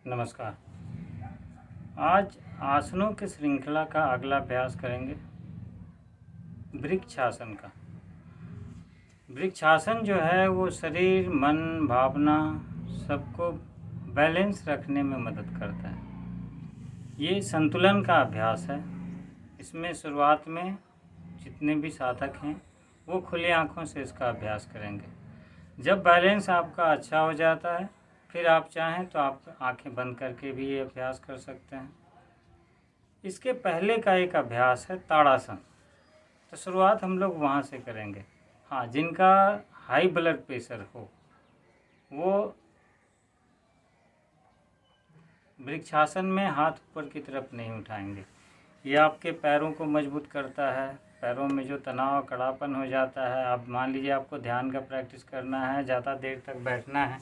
नमस्कार। आज आसनों की श्रृंखला का अगला अभ्यास करेंगे वृक्षासन का। वृक्षासन जो है वो शरीर, मन, भावना सबको बैलेंस रखने में मदद करता है। ये संतुलन का अभ्यास है। इसमें शुरुआत में जितने भी साधक हैं वो खुली आँखों से इसका अभ्यास करेंगे। जब बैलेंस आपका अच्छा हो जाता है फिर आप चाहें तो आप आंखें बंद करके भी ये अभ्यास कर सकते हैं। इसके पहले का एक अभ्यास है ताड़ासन। तो शुरुआत हम लोग वहाँ से करेंगे। हाँ, जिनका हाई ब्लड प्रेशर हो वो वृक्षासन में हाथ ऊपर की तरफ नहीं उठाएंगे। ये आपके पैरों को मजबूत करता है। पैरों में जो तनाव, कड़ापन हो जाता है, आप मान लीजिए आपको ध्यान का प्रैक्टिस करना है, ज़्यादा देर तक बैठना है,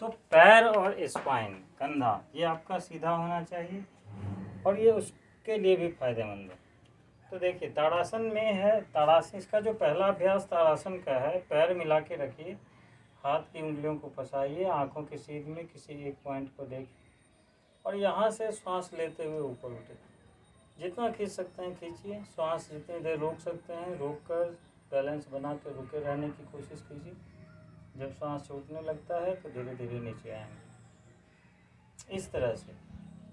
तो पैर और स्पाइन, कंधा, ये आपका सीधा होना चाहिए और ये उसके लिए भी फायदेमंद है। तो देखिए ताड़ासन में है। ताड़ासन, इसका जो पहला अभ्यास ताड़ासन का है, पैर मिला के रखिए, हाथ की उंगलियों को फंसाइए, आंखों की सीध में किसी एक पॉइंट को देखिए और यहाँ से श्वास लेते हुए ऊपर उठे। जितना खींच सकते हैं खींचिए, श्वास जितनी देर रोक सकते हैं रोक कर बैलेंस बना के रुके रहने की कोशिश कीजिए। जब सांस छूटने लगता है तो धीरे धीरे नीचे आएंगे, इस तरह से।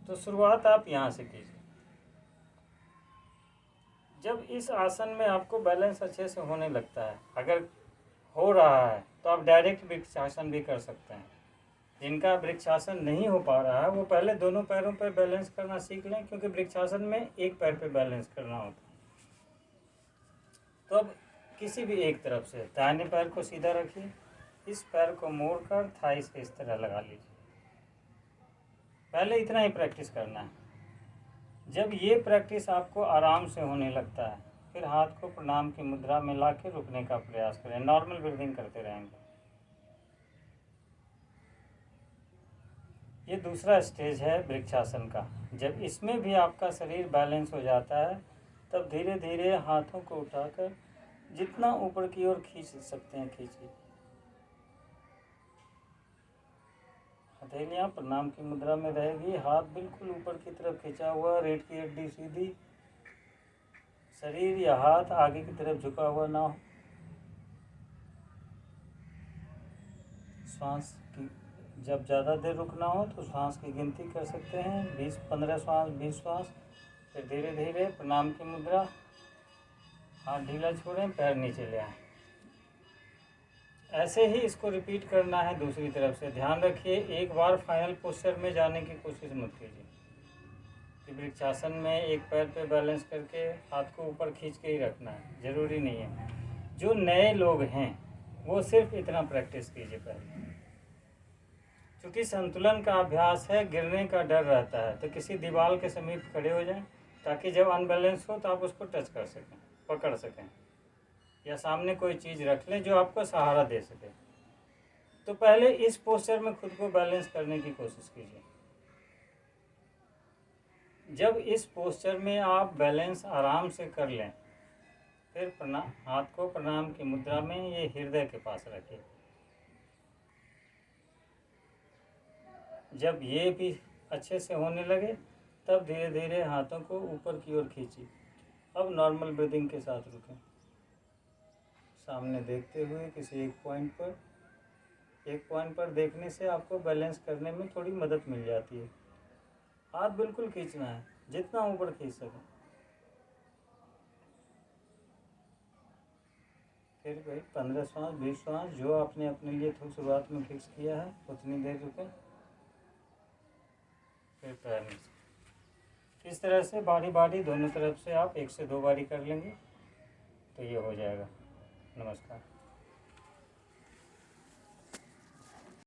तो शुरुआत आप यहाँ से कीजिए। जब इस आसन में आपको बैलेंस अच्छे से होने लगता है, अगर हो रहा है तो आप डायरेक्ट वृक्षासन भी कर सकते हैं। जिनका वृक्षासन नहीं हो पा रहा है वो पहले दोनों पैरों पर बैलेंस करना सीख लें, क्योंकि वृक्षासन में एक पैर पे बैलेंस करना होता है। तो अब किसी भी एक तरफ से दाहिने पैर को सीधा रखिए, इस पैर को मोड़कर थाई से इस तरह लगा लीजिए। पहले इतना ही प्रैक्टिस करना है। जब ये प्रैक्टिस आपको आराम से होने लगता है फिर हाथ को प्रणाम की मुद्रा में ला के रुकने का प्रयास करें। नॉर्मल ब्रीदिंग करते रहेंगे। ये दूसरा स्टेज है वृक्षासन का। जब इसमें भी आपका शरीर बैलेंस हो जाता है तब धीरे धीरे हाथों को उठाकर जितना ऊपर की ओर खींच सकते हैं खींचिए। हथेलियाँ प्रणाम की मुद्रा में रहेगी, हाथ बिल्कुल ऊपर की तरफ खींचा हुआ, रीढ़ की हड्डी सीधी, शरीर या हाथ आगे की तरफ झुका हुआ ना हो। श्वास की जब ज़्यादा देर रुकना हो तो श्वास की गिनती कर सकते हैं, 20-15 श्वास, 20 श्वास। फिर धीरे धीरे प्रणाम की मुद्रा, हाथ ढीला छोड़ें, पैर नीचे ले आएं। ऐसे ही इसको रिपीट करना है दूसरी तरफ से। ध्यान रखिए एक बार फाइनल पोस्चर में जाने की कोशिश मत कीजिए कि वृक्षासन में एक पैर पे बैलेंस करके हाथ को ऊपर खींच के ही रखना है, ज़रूरी नहीं है। जो नए लोग हैं वो सिर्फ इतना प्रैक्टिस कीजिए पहले। क्योंकि संतुलन का अभ्यास है, गिरने का डर रहता है, तो किसी दीवार के समीप खड़े हो जाएं ताकि जब अनबैलेंस हो तो आप उसको टच कर सकें, पकड़ सकें, या सामने कोई चीज़ रख लें जो आपको सहारा दे सके। तो पहले इस पोस्चर में खुद को बैलेंस करने की कोशिश कीजिए। जब इस पोस्चर में आप बैलेंस आराम से कर लें फिर हाथ को प्रणाम की मुद्रा में ये हृदय के पास रखिए। जब ये भी अच्छे से होने लगे तब धीरे धीरे हाथों को ऊपर की ओर खींचिए। अब नॉर्मल ब्रीदिंग के साथ रुकें, सामने देखते हुए किसी एक पॉइंट पर देखने से आपको बैलेंस करने में थोड़ी मदद मिल जाती है। हाथ बिल्कुल खींचना है, जितना ऊपर खींच सकें। फिर वही 15 श्वास, 20 श्वास, जो आपने अपने लिए थोड़ी शुरुआत में फिक्स किया है उतनी देर रुकें, फिर पैर नीचे। इस तरह से बारी बारी दोनों तरफ से आप 1 से 2 बारी कर लेंगे तो ये हो जाएगा। नमस्कार।